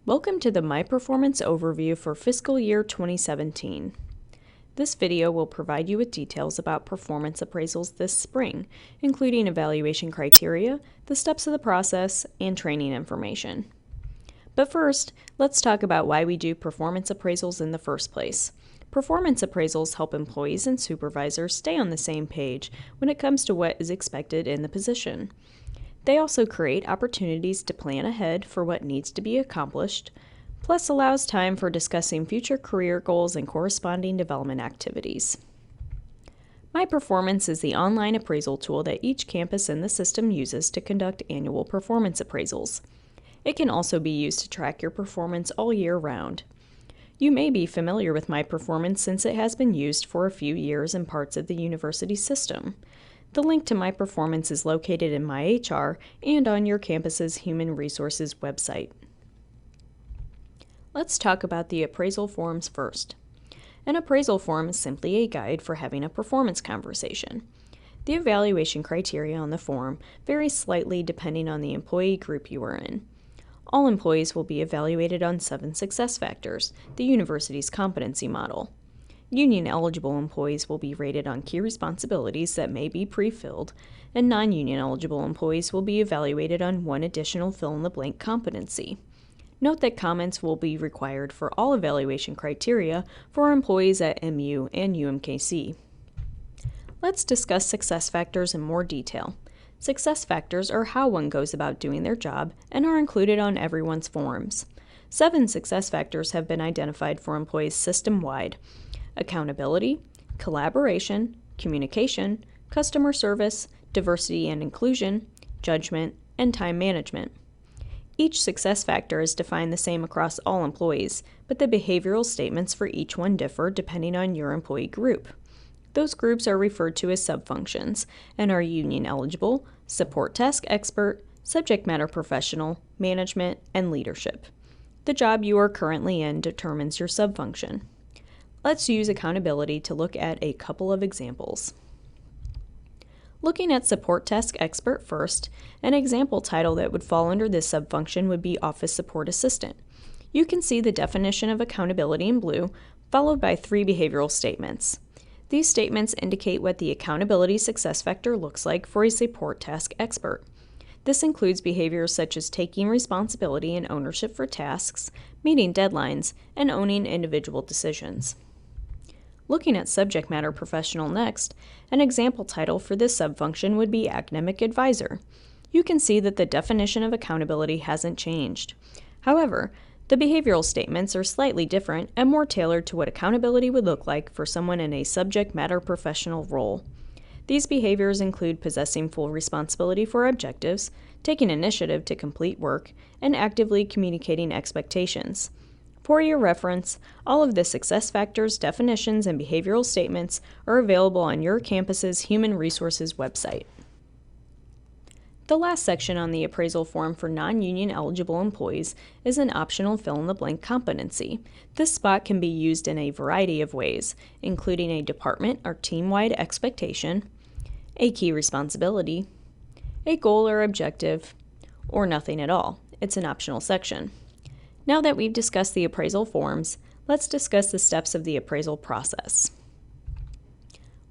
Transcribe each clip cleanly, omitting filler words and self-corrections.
Welcome to the myPerformance overview for fiscal year 2017. This video will provide you with details about performance appraisals this spring, including evaluation criteria, the steps of the process, and training information. But first, let's talk about why we do performance appraisals in the first place. Performance appraisals help employees and supervisors stay on the same page when it comes to what is expected in the position. They also create opportunities to plan ahead for what needs to be accomplished, plus allows time for discussing future career goals and corresponding development activities. myPerformance is the online appraisal tool that each campus in the system uses to conduct annual performance appraisals. It can also be used to track your performance all year round. You may be familiar with myPerformance since it has been used for a few years in parts of the university system. The link to myPerformance is located in myHR and on your campus's Human Resources website. Let's talk about the appraisal forms first. An appraisal form is simply a guide for having a performance conversation. The evaluation criteria on the form vary slightly depending on the employee group you are in. All employees will be evaluated on 7 success factors, the university's competency model. Union-eligible employees will be rated on key responsibilities that may be pre-filled, and non-union eligible employees will be evaluated on one additional fill-in-the-blank competency. Note that comments will be required for all evaluation criteria for employees at MU and UMKC. Let's discuss success factors in more detail. Success factors are how one goes about doing their job and are included on everyone's forms. 7 success factors have been identified for employees system-wide: accountability, collaboration, communication, customer service, diversity and inclusion, judgment, and time management. Each success factor is defined the same across all employees, but the behavioral statements for each one differ depending on your employee group. Those groups are referred to as subfunctions and are union eligible, support task expert, subject matter professional, management, and leadership. The job you are currently in determines your subfunction. Let's use accountability to look at a couple of examples. Looking at support task expert first, an example title that would fall under this subfunction would be office support assistant. You can see the definition of accountability in blue, followed by 3 behavioral statements. These statements indicate what the accountability success factor looks like for a support task expert. This includes behaviors such as taking responsibility and ownership for tasks, meeting deadlines, and owning individual decisions. Looking at subject matter professional next, an example title for this subfunction would be academic advisor. You can see that the definition of accountability hasn't changed. However, the behavioral statements are slightly different and more tailored to what accountability would look like for someone in a subject matter professional role. These behaviors include possessing full responsibility for objectives, taking initiative to complete work, and actively communicating expectations. For your reference, all of the success factors, definitions, and behavioral statements are available on your campus's Human Resources website. The last section on the appraisal form for non-union eligible employees is an optional fill-in-the-blank competency. This spot can be used in a variety of ways, including a department or team-wide expectation, a key responsibility, a goal or objective, or nothing at all. It's an optional section. Now that we've discussed the appraisal forms, let's discuss the steps of the appraisal process.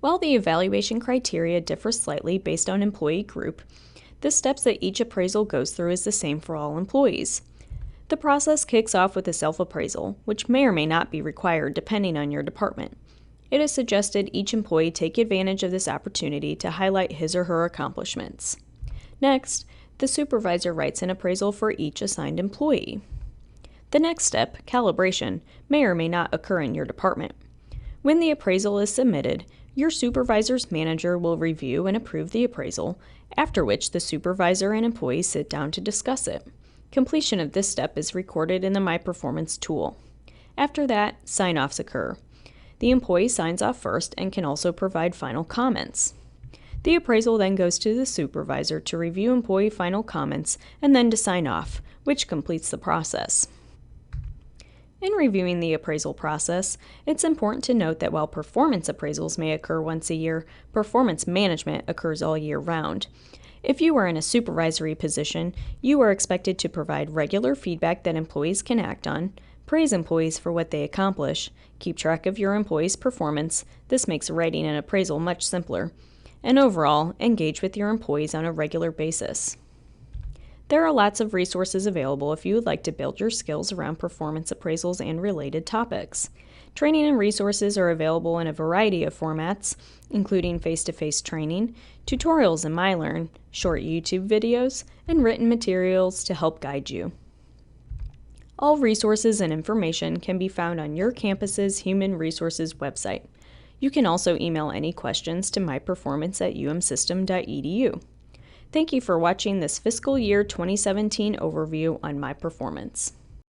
While the evaluation criteria differ slightly based on employee group, the steps that each appraisal goes through is the same for all employees. The process kicks off with a self-appraisal, which may or may not be required depending on your department. It is suggested each employee take advantage of this opportunity to highlight his or her accomplishments. Next, the supervisor writes an appraisal for each assigned employee. The next step, calibration, may or may not occur in your department. When the appraisal is submitted, your supervisor's manager will review and approve the appraisal, after which the supervisor and employee sit down to discuss it. Completion of this step is recorded in the myPerformance tool. After that, sign-offs occur. The employee signs off first and can also provide final comments. The appraisal then goes to the supervisor to review employee final comments and then to sign off, which completes the process. In reviewing the appraisal process, it's important to note that while performance appraisals may occur once a year, performance management occurs all year round. If you are in a supervisory position, you are expected to provide regular feedback that employees can act on, praise employees for what they accomplish, keep track of your employees' performance. This makes writing an appraisal much simpler, and overall, engage with your employees on a regular basis. There are lots of resources available if you would like to build your skills around performance appraisals and related topics. Training and resources are available in a variety of formats, including face-to-face training, tutorials in myLearn, short YouTube videos, and written materials to help guide you. All resources and information can be found on your campus's Human Resources website. You can also email any questions to myperformance@umsystem.edu. Thank you for watching this fiscal year 2017 overview on myPerformance.